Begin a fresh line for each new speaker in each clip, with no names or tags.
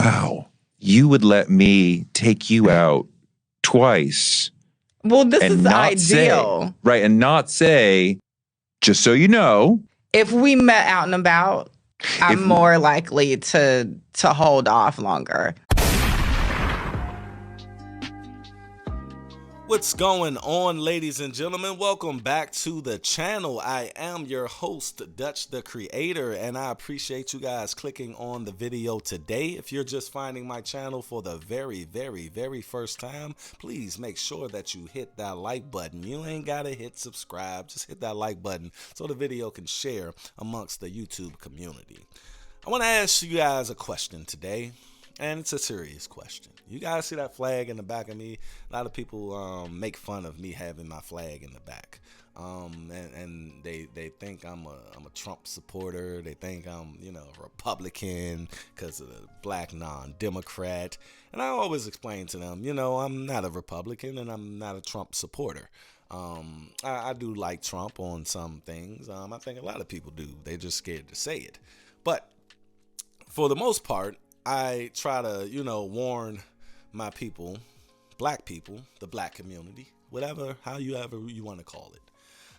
wow, you would let me take you out twice.
Well, this is ideal.
Right, and not say, just so you know.
If we met out and about, I'm more likely to hold off longer.
What's going on, ladies and gentlemen? Welcome back to the channel. I am your host, Dutch the Creator, and I appreciate you guys clicking on the video today. If you're just finding my channel for the very first time, please make sure that you hit that like button. You ain't gotta hit subscribe, just hit that like button so the video can share amongst the YouTube community. I want to ask you guys a question today, and it's a serious question. You guys see that flag in the back of me? A lot of people make fun of me having my flag in the back, and they think I'm a Trump supporter. They think I'm a Republican because of the black non-Democrat. And I always explain to them, I'm not a Republican and I'm not a Trump supporter. I do like Trump on some things. I think a lot of people do. They're just scared to say it. But for the most part, I try to, warn my people, black people, the black community, however you want to call it.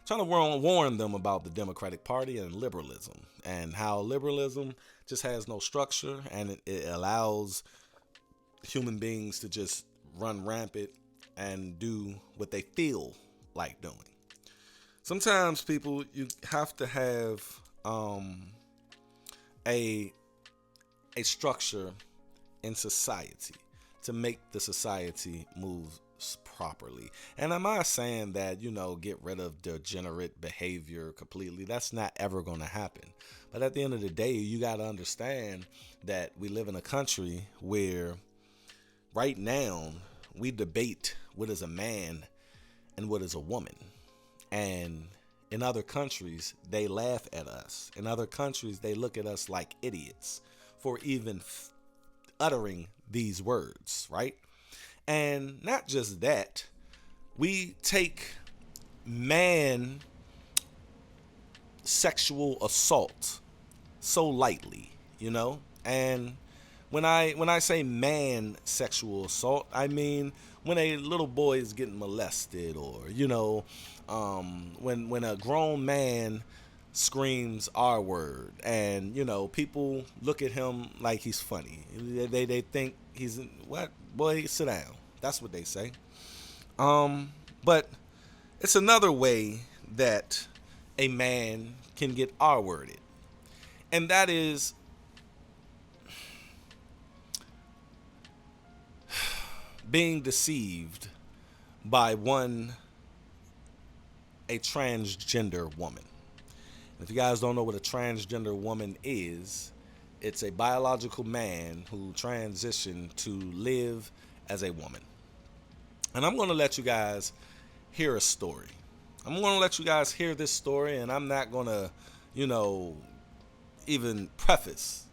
Trying to warn them about the Democratic Party and liberalism, and how liberalism just has no structure, and it allows human beings to just run rampant and do what they feel like doing. Sometimes people, you have to have a structure in society to make the society move properly. And I'm not saying that, get rid of degenerate behavior completely. That's not ever going to happen. But at the end of the day, you got to understand that we live in a country where right now we debate what is a man and what is a woman. And in other countries, they laugh at us. In other countries, they look at us like idiots for even uttering these words, right? And not just that, we take man sexual assault so lightly, And when I say man sexual assault, I mean when a little boy is getting molested, or when a grown man screams R word, and people look at him like he's funny. They think he's what? Boy, sit down. That's what they say. But it's another way that a man can get R worded, and that is being deceived by a transgender woman. If you guys don't know what a transgender woman is, it's a biological man who transitioned to live as a woman. And I'm going to let you guys hear a story. I'm going to let you guys hear this story, and I'm not going to, even preface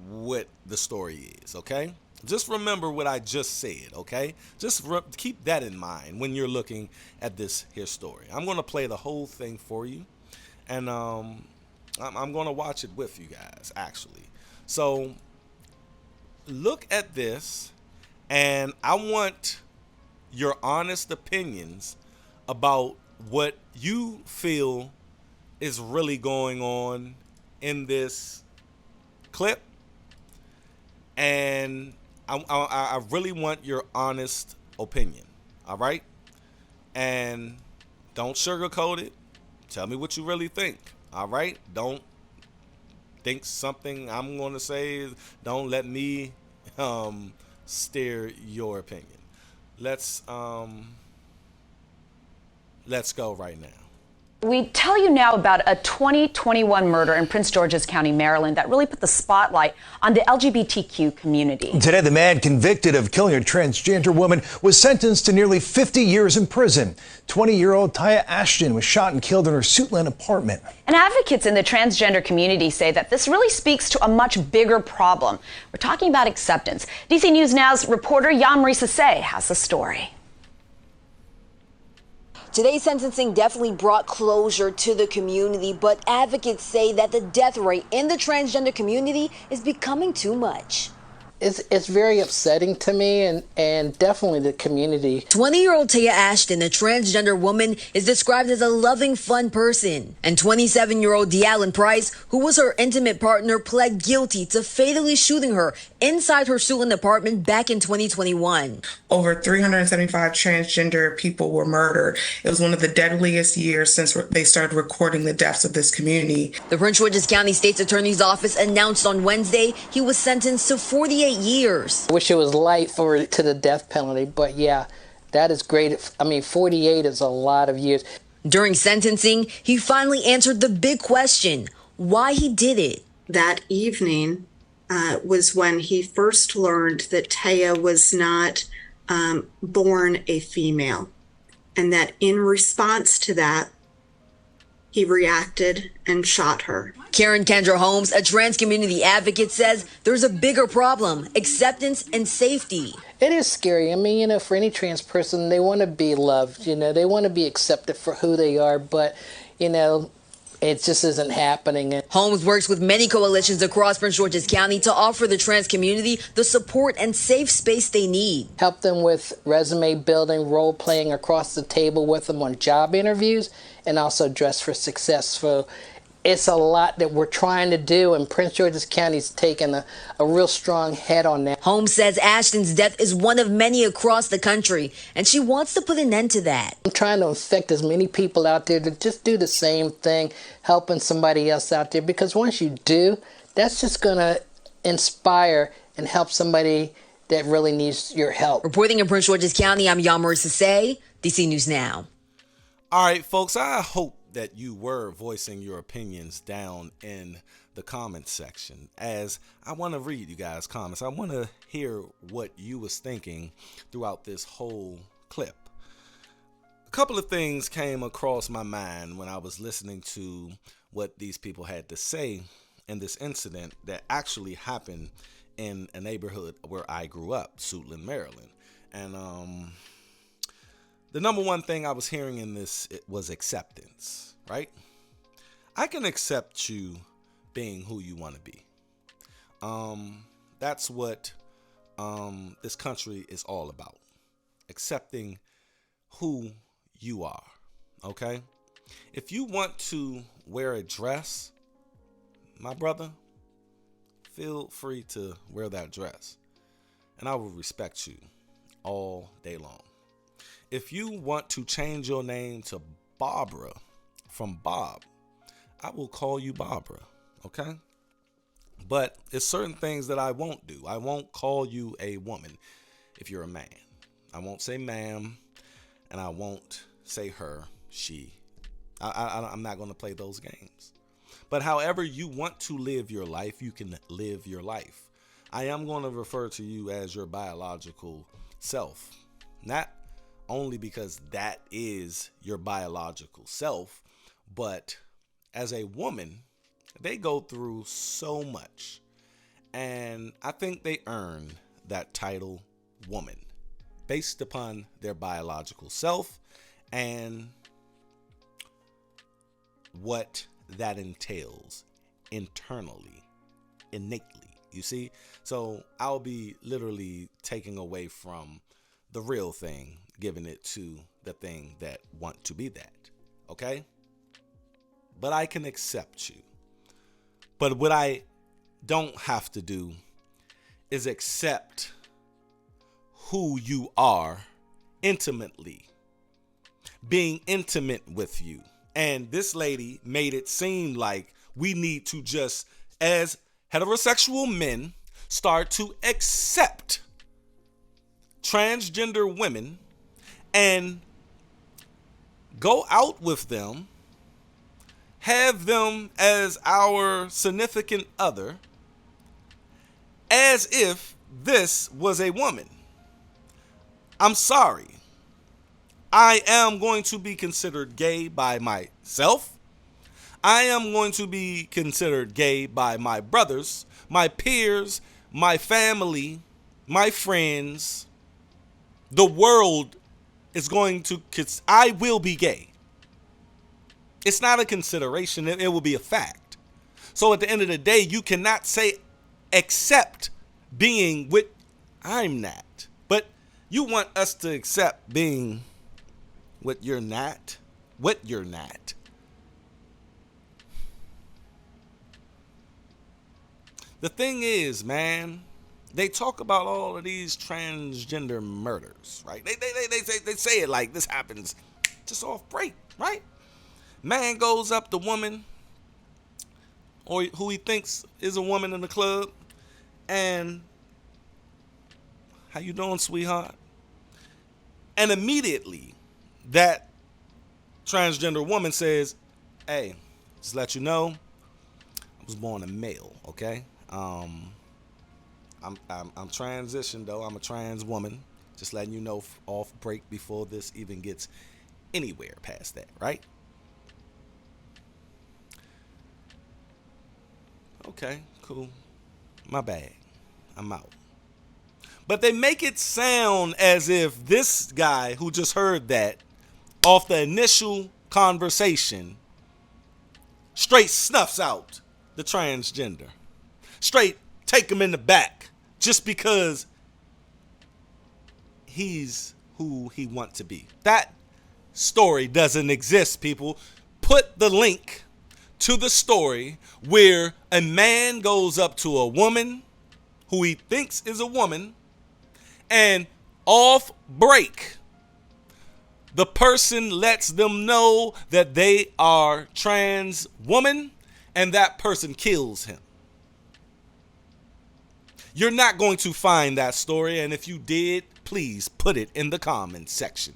what the story is, okay? Just remember what I just said, okay? Just keep that in mind when you're looking at this here story. I'm going to play the whole thing for you. And I'm going to watch it with you guys, actually. So look at this, and I want your honest opinions about what you feel is really going on in this clip. And I really want your honest opinion, all right? And don't sugarcoat it. Tell me what you really think, all right? Don't think something I'm going to say. Don't let me steer your opinion. Let's go right now.
We tell you now about a 2021 murder in Prince George's County, Maryland, that really put the spotlight on the LGBTQ community.
Today, the man convicted of killing a transgender woman was sentenced to nearly 50 years in prison. 20-year-old Taya Ashton was shot and killed in her Suitland apartment.
And advocates in the transgender community say that this really speaks to a much bigger problem. We're talking about acceptance. DC News Now's reporter Yamri Sase has the story.
Today's sentencing definitely brought closure to the community, but advocates say that the death rate in the transgender community is becoming too much.
it's very upsetting to me and definitely the community.
20-year-old Taya Ashton, a transgender woman, is described as a loving, fun person. And 27-year-old De'Allen Price, who was her intimate partner, pled guilty to fatally shooting her inside her Suitland apartment back in 2021.
Over 375 transgender people were murdered. It was one of the deadliest years since they started recording the deaths of this community.
The Prince George's County State's Attorney's Office announced on Wednesday he was sentenced to 48 years.
I wish it was light to the death penalty, but yeah, that is great. I mean, 48 is a lot of years.
During sentencing, he finally answered the big question, why he did it.
That evening was when he first learned that Taya was not born a female, and that in response to that, he reacted and shot her.
Karen Kendra Holmes, a trans community advocate, says there's a bigger problem, acceptance and safety.
It is scary. I mean, for any trans person, they want to be loved, they want to be accepted for who they are, but, it just isn't happening.
Holmes works with many coalitions across Prince George's County to offer the trans community the support and safe space they need.
Help them with resume building, role playing across the table with them on job interviews, and also Dress for Success. So it's a lot that we're trying to do, and Prince George's County's taken a real strong head on that.
Holmes says Ashton's death is one of many across the country, and she wants to put an end to that.
I'm trying to infect as many people out there to just do the same thing, helping somebody else out there, because once you do, that's just going to inspire and help somebody that really needs your help.
Reporting in Prince George's County, I'm Marissa Say, DC News Now.
All right, folks, I hope that you were voicing your opinions down in the comments section, as I want to read you guys' comments. I want to hear what you was thinking throughout this whole clip. A couple of things came across my mind when I was listening to what these people had to say in this incident that actually happened in a neighborhood where I grew up, Suitland, Maryland. And the number one thing I was hearing in this was acceptance, right? I can accept you being who you want to be. That's what this country is all about. Accepting who you are, okay? If you want to wear a dress, my brother, feel free to wear that dress, and I will respect you all day long. If you want to change your name to Barbara from Bob, I will call you Barbara, okay? But it's certain things that I won't do. I won't call you a woman if you're a man. I won't say ma'am, and I won't say her, she. I'm not going to play those games. But however you want to live your life, you can live your life. I am going to refer to you as your biological self, not only because that is your biological self, but as a woman, they go through so much, and I think they earn that title woman based upon their biological self and what that entails internally, innately, you see? So I'll be literally taking away from the real thing, giving it to the thing that want to be that, okay? But I can accept you. But what I don't have to do is accept who you are intimately, being intimate with you. And this lady made it seem like we need to just, as heterosexual men, start to accept transgender women and go out with them, have them as our significant other, as if this was a woman. I'm sorry. I am going to be considered gay by myself. I am going to be considered gay by my brothers, my peers, my family, my friends. The world is going to, I will be gay. It's not a consideration. It will be a fact. So at the end of the day, you cannot say accept being what I'm not. But you want us to accept being what you're not. What you're not. The thing is, man, they talk about all of these transgender murders, right? They say it like this happens just off break, right? Man goes up to woman, or who he thinks is a woman in the club, and how you doing, sweetheart? And immediately that transgender woman says, hey, just let you know, I was born a male, okay? I'm transitioned though. I'm a trans woman. Just letting you know off break before this even gets anywhere past that, right? Okay, cool. My bad. I'm out. But they make it sound as if this guy who just heard that off the initial conversation straight snuffs out the transgender. Straight take him in the back just because he's who he wants to be. That story doesn't exist, people. Put the link to the story where a man goes up to a woman who he thinks is a woman, and off break, the person lets them know that they are trans woman, and that person kills him. You're not going to find that story, and if you did, please put it in the comments section.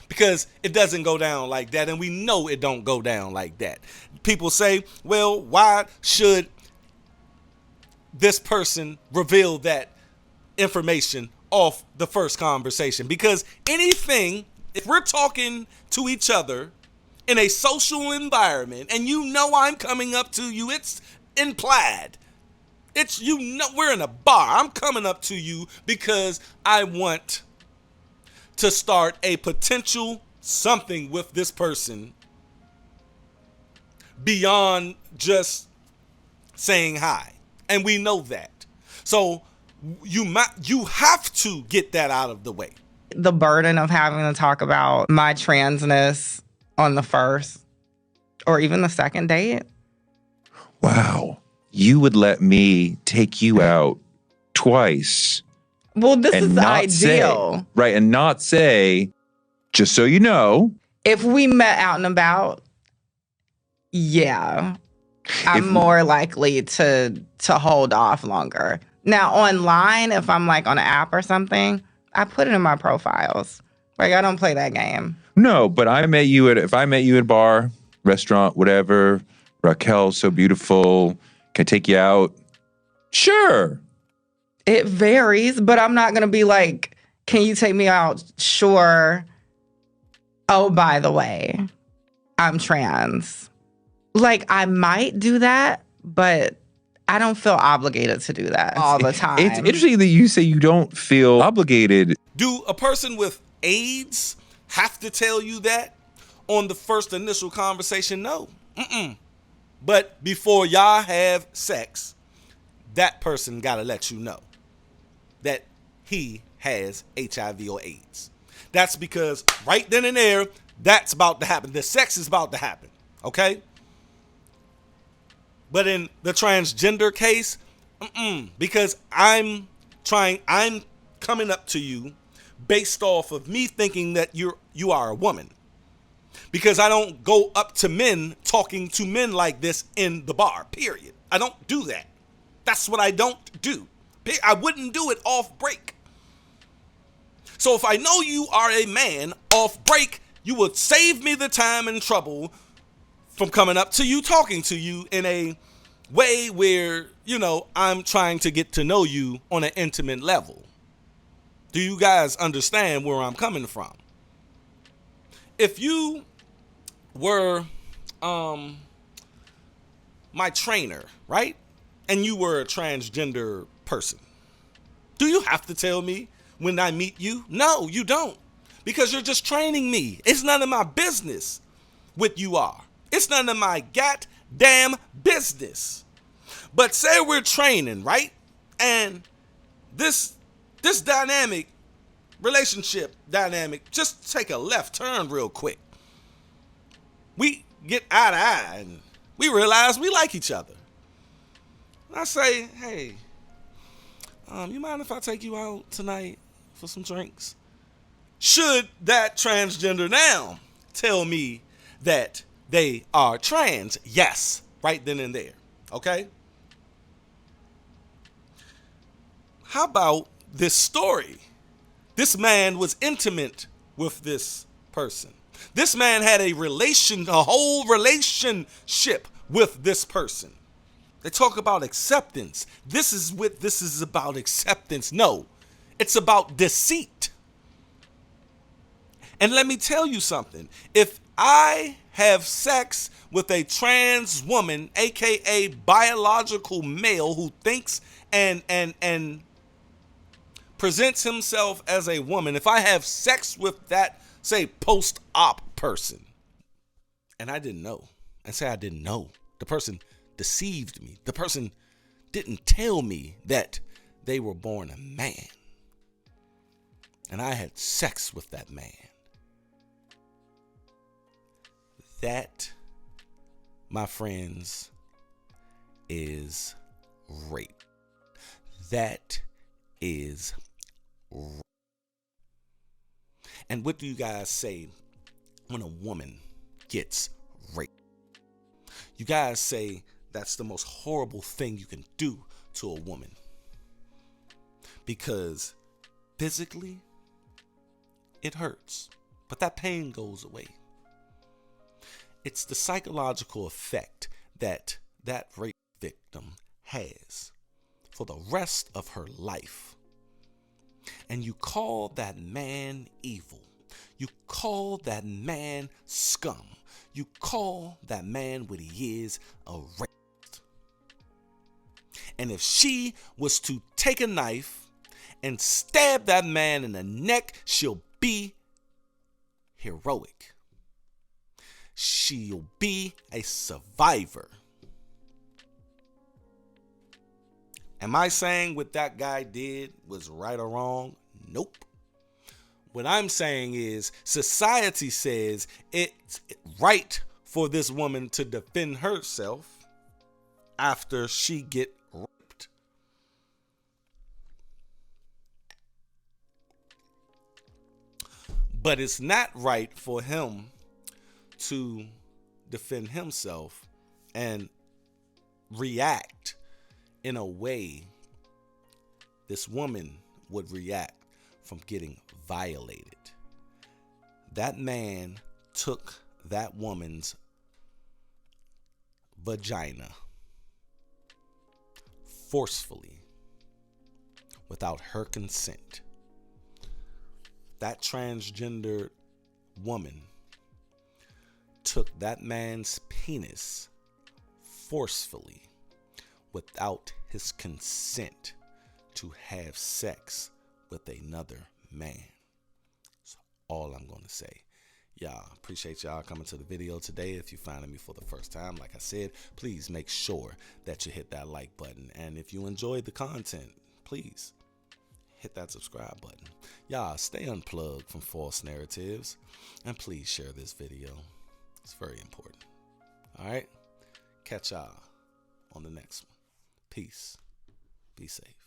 Because it doesn't go down like that, and we know it don't go down like that. People say, well, why should this person reveal that information off the first conversation? Because anything, if we're talking to each other in a social environment, and you know I'm coming up to you, it's implied. It's, you know, we're in a bar. I'm coming up to you because I want to start a potential something with this person beyond just saying hi. And we know that. So you have to get that out of the way.
The burden of having to talk about my transness on the first or even the second date.
Wow. You would let me take you out twice.
Well, this is
not
ideal.
Say, right, and not say, just so you know.
If we met out and about, yeah, I'm more likely to hold off longer. Now, online, if I'm like on an app or something, I put it in my profiles. Like, I don't play that game.
No, but if I met you at a bar, restaurant, whatever, Raquel's so beautiful, can I take you out? Sure.
It varies, but I'm not going to be like, can you take me out? Sure. Oh, by the way, I'm trans. Like, I might do that, but I don't feel obligated to do that all the time.
It's interesting that you say you don't feel obligated.
Do a person with AIDS have to tell you that on the first initial conversation? No. But before y'all have sex, that person got to let you know that he has HIV or AIDS. That's because right then and there, that's about to happen. The sex is about to happen, okay? But in the transgender case, because I'm coming up to you based off of me thinking that you are a woman. Because I don't go up to men talking to men like this in the bar, period. I don't do that. That's what I don't do. I wouldn't do it off break. So if I know you are a man off break, you would save me the time and trouble from coming up to you, talking to you in a way where, you know, I'm trying to get to know you on an intimate level. Do you guys understand where I'm coming from? If you were my trainer, right? And you were a transgender person, do you have to tell me when I meet you? No, you don't. Because you're just training me. It's none of my business what you are. It's none of my goddamn business. But say we're training, right? And this dynamic, relationship dynamic, just take a left turn real quick. We get eye to eye and we realize we like each other. And I say, hey, you mind if I take you out tonight for some drinks? Should that transgender now tell me that they are trans? Yes, right then and there. Okay? How about this story? This man was intimate with this person. This man had a whole relationship with this person. They talk about acceptance. This is about acceptance. No, it's about deceit. And let me tell you something. If I have sex with a trans woman, aka biological male who thinks and presents himself as a woman, if I have sex with that, say, post-op person, and I didn't know, and say I didn't know, the person deceived me, the person didn't tell me that they were born a man, and I had sex with that man, that, my friends, is rape. That is rape. And what do you guys say when a woman gets raped? You guys say that's the most horrible thing you can do to a woman. Because physically, it hurts. But that pain goes away. It's the psychological effect that that rape victim has for the rest of her life. And you call that man evil. You call that man scum. You call that man what he is, a rapist. And if she was to take a knife and stab that man in the neck, she'll be heroic. She'll be a survivor. Am I saying what that guy did was right or wrong? Nope. What I'm saying is society says it's right for this woman to defend herself after she get raped. But it's not right for him to defend himself and react in a way this woman would react from getting violated. That man took that woman's vagina forcefully without her consent. That transgender woman took that man's penis forcefully without his consent to have sex with another man. That's all I'm going to say. Y'all, appreciate y'all coming to the video today. If you're finding me for the first time, like I said, please make sure that you hit that like button. And if you enjoyed the content, please hit that subscribe button. Y'all, stay unplugged from false narratives. And please share this video. It's very important. All right? Catch y'all on the next one. Peace. Be safe.